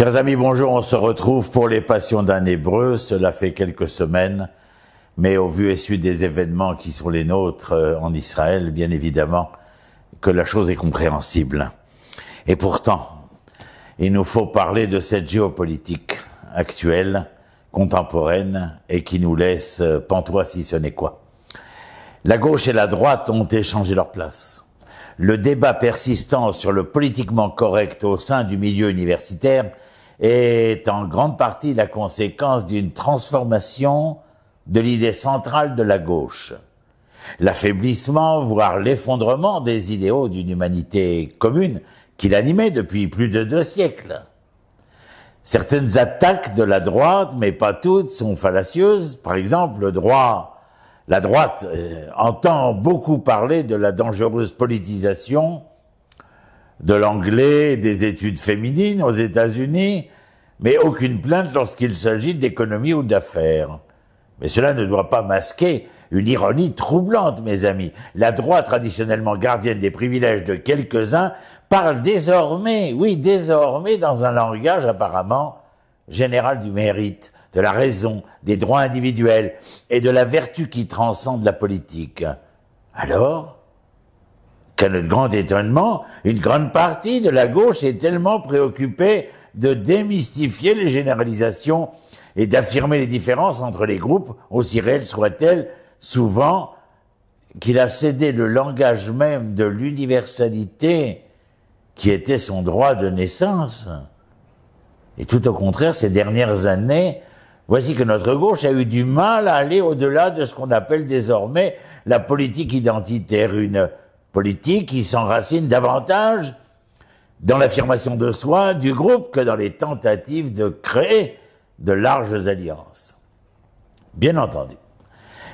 Chers amis, bonjour, on se retrouve pour les Passions d'un Hébreu. Cela fait quelques semaines, mais au vu et su des événements qui sont les nôtres en Israël, bien évidemment, que la chose est compréhensible. Et pourtant, il nous faut parler de cette géopolitique actuelle, contemporaine, et qui nous laisse pantois si ce n'est quoi. La gauche et la droite ont échangé leur place. Le débat persistant sur le politiquement correct au sein du milieu universitaire est en grande partie la conséquence d'une transformation de l'idée centrale de la gauche. L'affaiblissement, voire l'effondrement des idéaux d'une humanité commune qui l'animait depuis plus de 2 siècles. Certaines attaques de la droite, mais pas toutes, sont fallacieuses. Par exemple, la droite entend beaucoup parler de la dangereuse politisation de l'anglais et des études féminines aux États-Unis, mais aucune plainte lorsqu'il s'agit d'économie ou d'affaires. Mais cela ne doit pas masquer une ironie troublante, mes amis. La droite, traditionnellement gardienne des privilèges de quelques-uns, parle désormais, oui, désormais, dans un langage apparemment général du mérite, de la raison, des droits individuels et de la vertu qui transcende la politique. Alors, qu'à notre grand étonnement, une grande partie de la gauche est tellement préoccupée de démystifier les généralisations et d'affirmer les différences entre les groupes, aussi réelles soient-elles, souvent, qu'il a cédé le langage même de l'universalité qui était son droit de naissance. Et tout au contraire, ces dernières années, voici que notre gauche a eu du mal à aller au-delà de ce qu'on appelle désormais la politique identitaire, une politique qui s'enracine davantage dans l'affirmation de soi du groupe que dans les tentatives de créer de larges alliances. Bien entendu,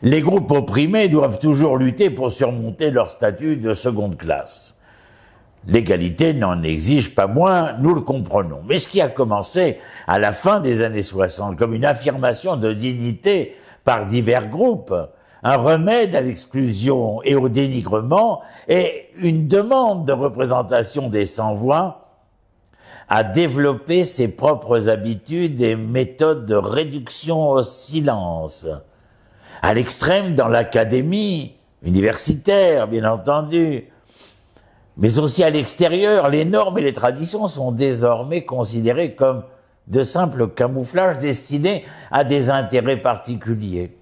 les groupes opprimés doivent toujours lutter pour surmonter leur statut de seconde classe. L'égalité n'en exige pas moins, nous le comprenons. Mais ce qui a commencé à la fin des années 60 comme une affirmation de dignité par divers groupes, un remède à l'exclusion et au dénigrement et une demande de représentation des sans-voix, a développé ses propres habitudes et méthodes de réduction au silence. À l'extrême dans l'académie universitaire, bien entendu, mais aussi à l'extérieur, les normes et les traditions sont désormais considérées comme de simples camouflages destinés à des intérêts particuliers.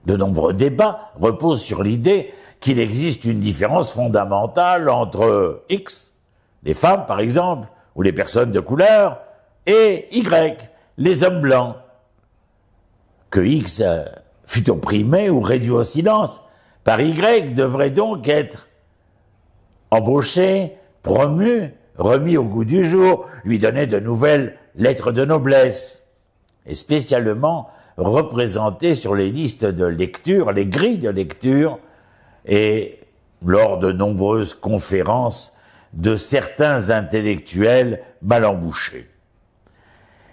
De nombreux débats reposent sur l'idée qu'il existe une différence fondamentale entre X, les femmes par exemple, ou les personnes de couleur, et Y, les hommes blancs. Que X fut opprimé ou réduit au silence par Y devrait donc être embauché, promu, remis au goût du jour, lui donner de nouvelles lettres de noblesse, et spécialement représenté sur les listes de lecture, les grilles de lecture, et lors de nombreuses conférences de certains intellectuels mal embouchés.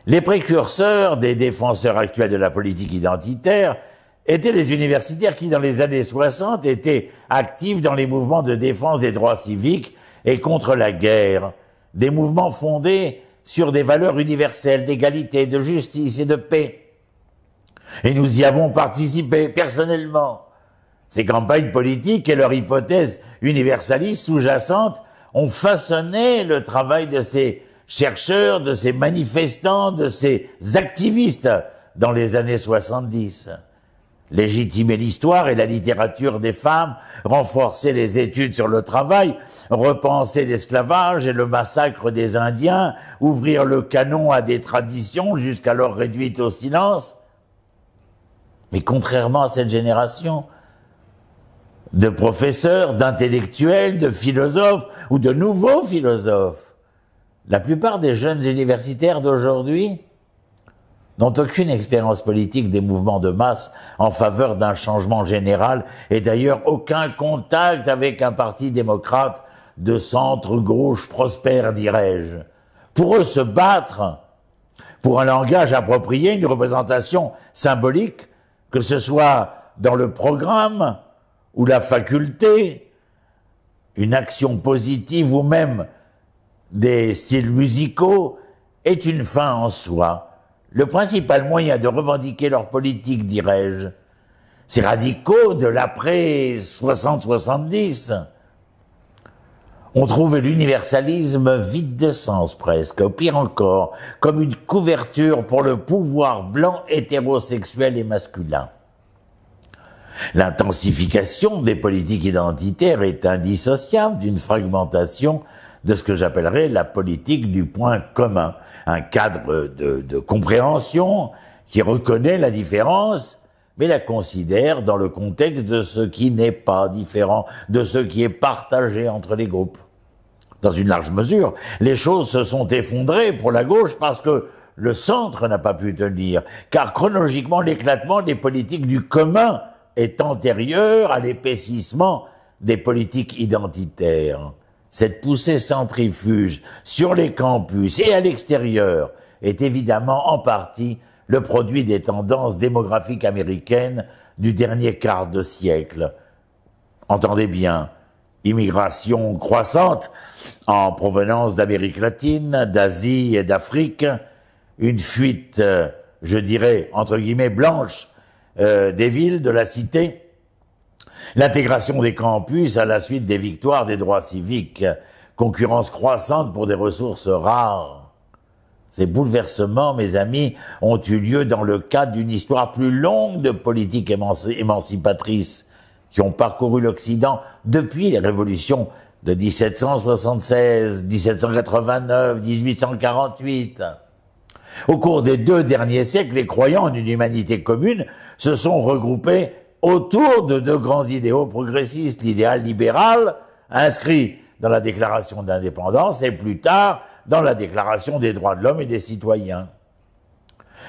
Les précurseurs des défenseurs actuels de la politique identitaire étaient les universitaires qui, dans les années 60, étaient actifs dans les mouvements de défense des droits civiques et contre la guerre, des mouvements fondés sur des valeurs universelles d'égalité, de justice et de paix. Et nous y avons participé personnellement. Ces campagnes politiques et leur hypothèse universaliste sous-jacente ont façonné le travail de ces chercheurs, de ces manifestants, de ces activistes dans les années 70. Légitimer l'histoire et la littérature des femmes, renforcer les études sur le travail, repenser l'esclavage et le massacre des Indiens, ouvrir le canon à des traditions jusqu'alors réduites au silence. Mais contrairement à cette génération de professeurs, d'intellectuels, de philosophes ou de nouveaux philosophes, la plupart des jeunes universitaires d'aujourd'hui n'ont aucune expérience politique des mouvements de masse en faveur d'un changement général et d'ailleurs aucun contact avec un parti démocrate de centre-gauche prospère, dirais-je. Pour eux, se battre pour un langage approprié, une représentation symbolique, que ce soit dans le programme ou la faculté, une action positive ou même des styles musicaux est une fin en soi, le principal moyen de revendiquer leur politique, dirais-je. Ces radicaux de l'après 60-70 ont trouvé l'universalisme vide de sens presque, au pire encore, comme une couverture pour le pouvoir blanc hétérosexuel et masculin. L'intensification des politiques identitaires est indissociable d'une fragmentation de ce que j'appellerais la politique du point commun, un cadre de compréhension qui reconnaît la différence, mais la considère dans le contexte de ce qui n'est pas différent, de ce qui est partagé entre les groupes. Dans une large mesure, les choses se sont effondrées pour la gauche parce que le centre n'a pas pu tenir, car chronologiquement l'éclatement des politiques du commun est antérieur à l'épaississement des politiques identitaires. Cette poussée centrifuge sur les campus et à l'extérieur est évidemment en partie le produit des tendances démographiques américaines du dernier quart de siècle. Entendez bien, immigration croissante en provenance d'Amérique latine, d'Asie et d'Afrique, une fuite, je dirais, entre guillemets, blanche des villes, de la cité, l'intégration des campus à la suite des victoires des droits civiques, concurrence croissante pour des ressources rares. Ces bouleversements, mes amis, ont eu lieu dans le cadre d'une histoire plus longue de politiques émancipatrices qui ont parcouru l'Occident depuis les révolutions de 1776, 1789, 1848. Au cours des 2 derniers siècles, les croyants en une humanité commune se sont regroupés autour de 2 grands idéaux progressistes, l'idéal libéral, inscrit dans la Déclaration d'indépendance et plus tard dans la Déclaration des droits de l'homme et des citoyens.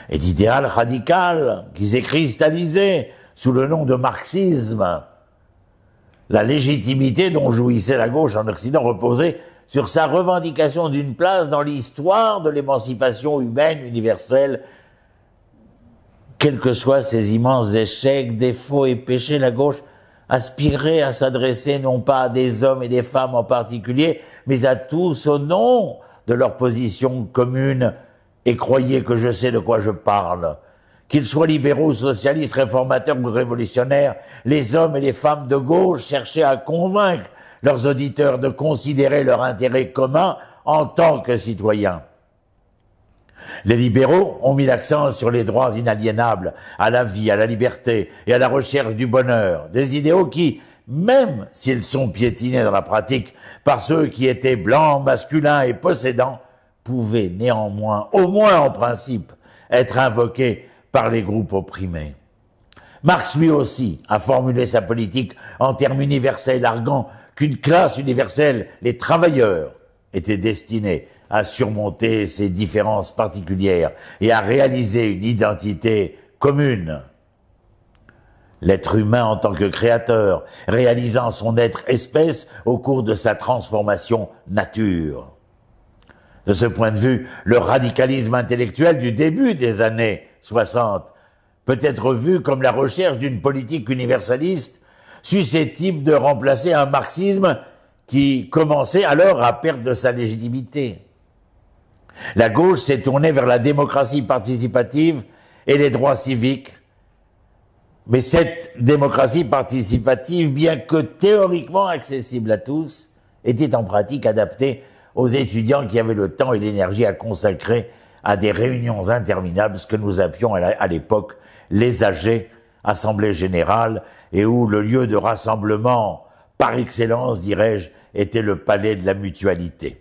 Et l'idéal radical qui s'est cristallisé sous le nom de marxisme. La légitimité dont jouissait la gauche en Occident reposait sur sa revendication d'une place dans l'histoire de l'émancipation humaine universelle. Quels que soient ses immenses échecs, défauts et péchés, la gauche aspirait à s'adresser non pas à des hommes et des femmes en particulier, mais à tous au nom de leur position commune. Et croyez que je sais de quoi je parle. Qu'ils soient libéraux, socialistes, réformateurs ou révolutionnaires, les hommes et les femmes de gauche cherchaient à convaincre leurs auditeurs de considérer leur intérêt commun en tant que citoyens. Les libéraux ont mis l'accent sur les droits inaliénables, à la vie, à la liberté et à la recherche du bonheur, des idéaux qui, même s'ils sont piétinés dans la pratique par ceux qui étaient blancs, masculins et possédants, pouvaient néanmoins, au moins en principe, être invoqués par les groupes opprimés. Marx, lui aussi, a formulé sa politique en termes universels, arguant qu'une classe universelle, les travailleurs, était destinée à surmonter ces différences particulières et à réaliser une identité commune. L'être humain en tant que créateur, réalisant son être espèce au cours de sa transformation nature. De ce point de vue, le radicalisme intellectuel du début des années 60 peut être vu comme la recherche d'une politique universaliste susceptible de remplacer un marxisme qui commençait alors à perdre de sa légitimité. La gauche s'est tournée vers la démocratie participative et les droits civiques. Mais cette démocratie participative, bien que théoriquement accessible à tous, était en pratique adaptée aux étudiants qui avaient le temps et l'énergie à consacrer à des réunions interminables, ce que nous appelions à l'époque les AG, Assemblée Générale, et où le lieu de rassemblement par excellence, dirais-je, était le palais de la mutualité.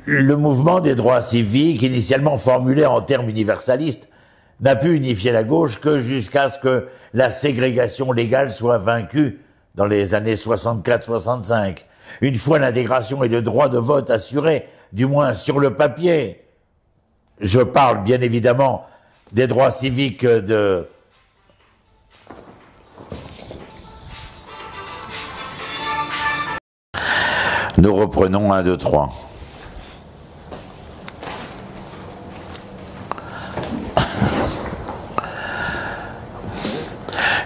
Le mouvement des droits civiques, initialement formulé en termes universalistes, n'a pu unifier la gauche que jusqu'à ce que la ségrégation légale soit vaincue dans les années 64-65. Une fois l'intégration et le droit de vote assurés, du moins sur le papier, je parle bien évidemment des droits civiques de... Nous reprenons 1, 2, 3.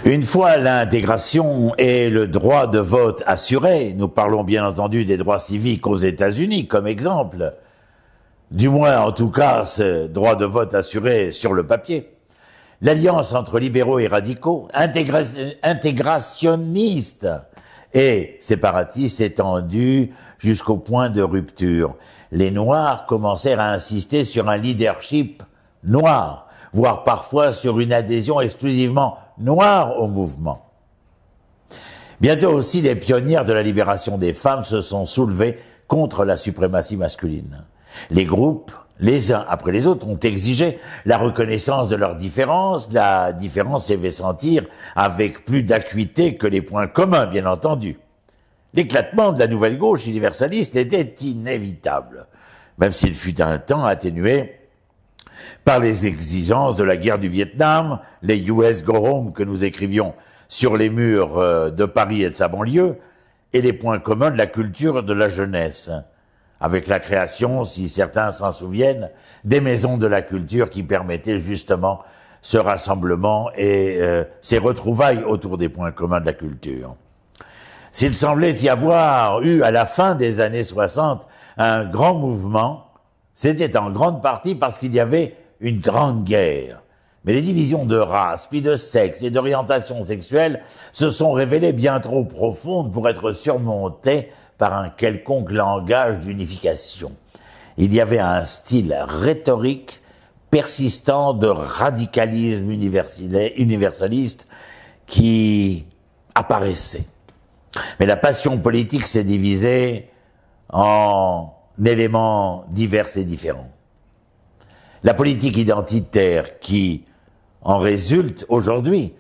Une fois l'intégration et le droit de vote assurés, nous parlons bien entendu des droits civiques aux États-Unis comme exemple, Du moins, en tout cas, ce droit de vote assuré sur le papier. L'alliance entre libéraux et radicaux, intégrationnistes et séparatistes étendue jusqu'au point de rupture. Les Noirs commencèrent à insister sur un leadership noir, voire parfois sur une adhésion exclusivement noire au mouvement. Bientôt aussi, les pionnières de la libération des femmes se sont soulevées contre la suprématie masculine. Les groupes, les uns après les autres, ont exigé la reconnaissance de leurs différences. La différence s'est fait sentir avec plus d'acuité que les points communs, bien entendu. L'éclatement de la nouvelle gauche universaliste était inévitable, même s'il fut un temps atténué par les exigences de la guerre du Vietnam, les US Go Home que nous écrivions sur les murs de Paris et de sa banlieue, et les points communs de la culture de la jeunesse, avec la création, si certains s'en souviennent, des maisons de la culture qui permettaient justement ce rassemblement et ces retrouvailles autour des points communs de la culture. S'il semblait y avoir eu à la fin des années 60 un grand mouvement, c'était en grande partie parce qu'il y avait une grande guerre. Mais les divisions de race, puis de sexe et d'orientation sexuelle se sont révélées bien trop profondes pour être surmontées par un quelconque langage d'unification. Il y avait un style rhétorique persistant de radicalisme universaliste qui apparaissait. Mais la passion politique s'est divisée en éléments divers et différents. La politique identitaire qui en résulte aujourd'hui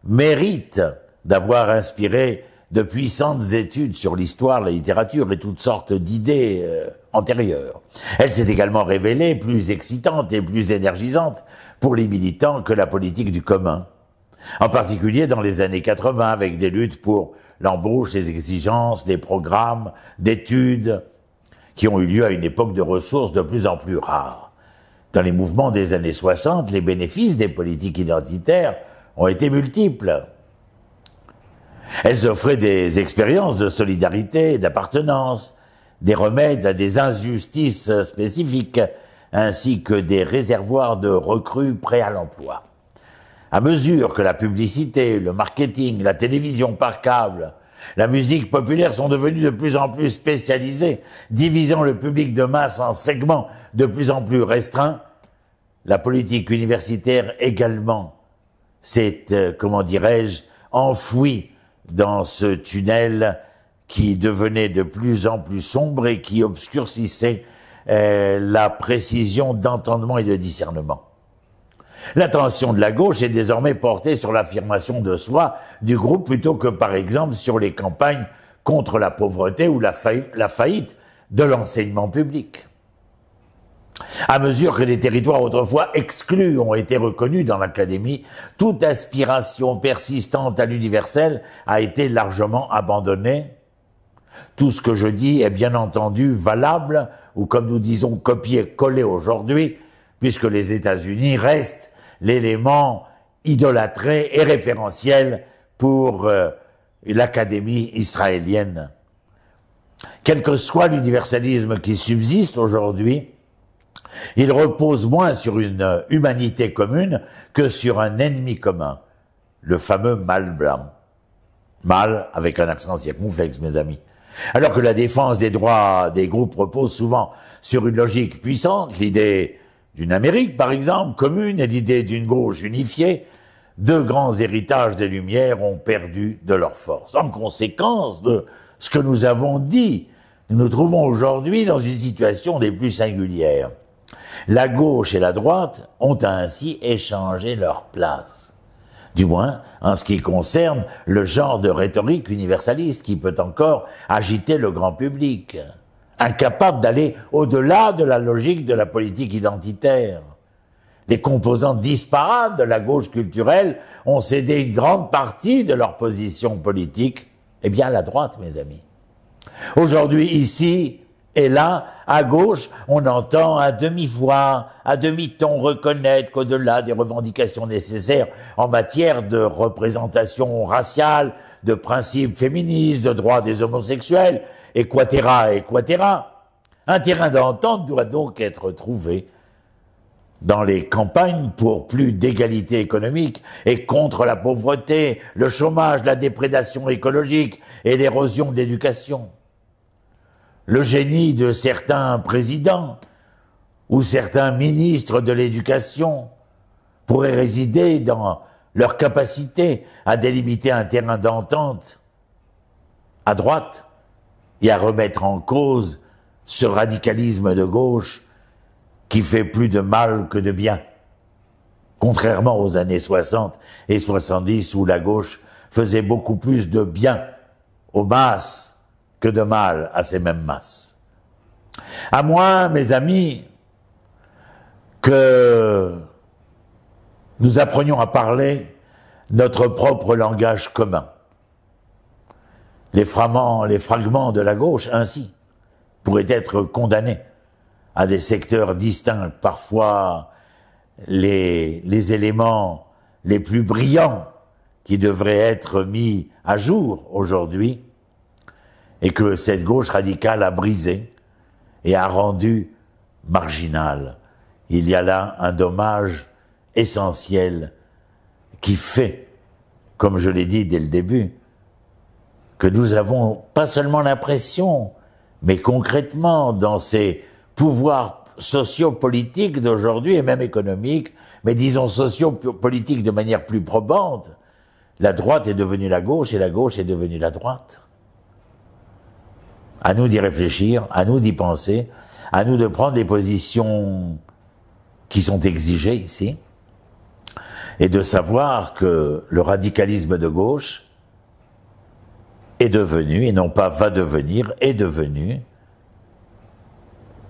mérite d'avoir inspiré de puissantes études sur l'histoire, la littérature et toutes sortes d'idées antérieures. Elle s'est également révélée plus excitante et plus énergisante pour les militants que la politique du commun. En particulier dans les années 80 avec des luttes pour l'embauche, les exigences, les programmes d'études qui ont eu lieu à une époque de ressources de plus en plus rares. Dans les mouvements des années 60, les bénéfices des politiques identitaires ont été multiples. Elles offraient des expériences de solidarité, d'appartenance, des remèdes à des injustices spécifiques, ainsi que des réservoirs de recrues prêts à l'emploi. À mesure que la publicité, le marketing, la télévision par câble, la musique populaire sont devenus de plus en plus spécialisés, divisant le public de masse en segments de plus en plus restreints, la politique universitaire également s'est, enfouie dans ce tunnel qui devenait de plus en plus sombre et qui obscurcissait la précision d'entendement et de discernement. L'attention de la gauche est désormais portée sur l'affirmation de soi du groupe plutôt que, par exemple, sur les campagnes contre la pauvreté ou la faillite de l'enseignement public. À mesure que les territoires autrefois exclus ont été reconnus dans l'académie, toute aspiration persistante à l'universel a été largement abandonnée. Tout ce que je dis est bien entendu valable, ou comme nous disons copier-coller aujourd'hui, puisque les États-Unis restent l'élément idolâtré et référentiel pour l'Académie israélienne. Quel que soit l'universalisme qui subsiste aujourd'hui, il repose moins sur une humanité commune que sur un ennemi commun, le fameux mal blanc. Mal avec un accent circonflexe, mes amis. Alors que la défense des droits des groupes repose souvent sur une logique puissante, l'idée d'une Amérique, par exemple, commune, et l'idée d'une gauche unifiée, deux grands héritages des Lumières ont perdu de leur force. En conséquence de ce que nous avons dit, nous nous trouvons aujourd'hui dans une situation des plus singulières. La gauche et la droite ont ainsi échangé leur place. Du moins, en ce qui concerne le genre de rhétorique universaliste qui peut encore agiter le grand public, incapable d'aller au-delà de la logique de la politique identitaire. Les composantes disparates de la gauche culturelle ont cédé une grande partie de leur position politique, eh bien à la droite, mes amis. Aujourd'hui, ici et là, à gauche, on entend à demi-voix, à demi-ton reconnaître qu'au-delà des revendications nécessaires en matière de représentation raciale, de principes féministes, de droits des homosexuels, etc., Un terrain d'entente doit donc être trouvé dans les campagnes pour plus d'égalité économique et contre la pauvreté, le chômage, la déprédation écologique et l'érosion de l'éducation. Le génie de certains présidents ou certains ministres de l'éducation pourrait résider dans leur capacité à délimiter un terrain d'entente à droite et à remettre en cause ce radicalisme de gauche qui fait plus de mal que de bien, contrairement aux années 60 et 70 où la gauche faisait beaucoup plus de bien aux masses que de mal à ces mêmes masses. À moins, mes amis, que nous apprenions à parler notre propre langage commun. Les fragments de la gauche, ainsi, pourraient être condamnés à des secteurs distincts, parfois les éléments les plus brillants qui devraient être mis à jour aujourd'hui, et que cette gauche radicale a brisé et a rendu marginal. Il y a là un dommage essentiel qui fait, comme je l'ai dit dès le début, que nous avons pas seulement l'impression, mais concrètement dans ces pouvoirs sociopolitiques d'aujourd'hui et même économiques, mais disons sociopolitiques de manière plus probante, la droite est devenue la gauche et la gauche est devenue la droite. À nous d'y réfléchir, à nous d'y penser, à nous de prendre les positions qui sont exigées ici, et de savoir que le radicalisme de gauche est devenu, et non pas va devenir, est devenu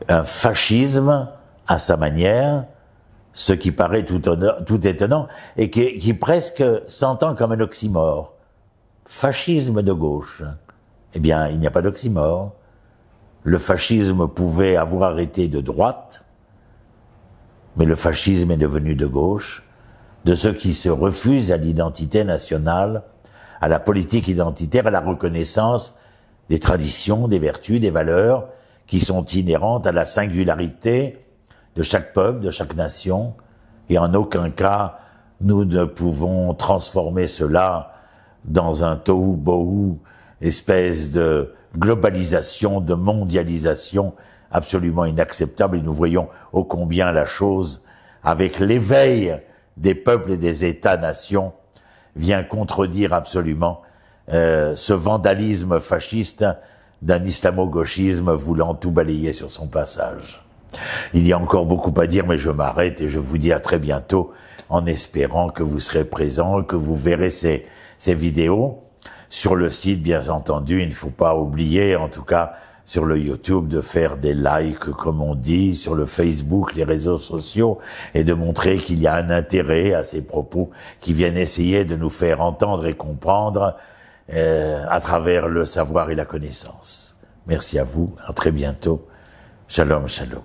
un fascisme à sa manière, ce qui paraît tout étonnant, et qui presque s'entend comme un oxymore. Fascisme de gauche. Eh bien, il n'y a pas d'oxymore. Le fascisme pouvait avoir été de droite, mais le fascisme est devenu de gauche, de ceux qui se refusent à l'identité nationale, à la politique identitaire, à la reconnaissance des traditions, des vertus, des valeurs qui sont inhérentes à la singularité de chaque peuple, de chaque nation, et en aucun cas nous ne pouvons transformer cela dans un tohu-bohu, espèce de globalisation, de mondialisation absolument inacceptable, et nous voyons ô combien la chose, avec l'éveil des peuples et des États-nations, vient contredire absolument ce vandalisme fasciste d'un islamo-gauchisme voulant tout balayer sur son passage. Il y a encore beaucoup à dire, mais je m'arrête et je vous dis à très bientôt, en espérant que vous serez présents, que vous verrez ces vidéos. Sur le site, bien entendu, il ne faut pas oublier, en tout cas sur le YouTube, de faire des likes, comme on dit, sur le Facebook, les réseaux sociaux, et de montrer qu'il y a un intérêt à ces propos qui viennent essayer de nous faire entendre et comprendre à travers le savoir et la connaissance. Merci à vous, à très bientôt. Shalom, shalom.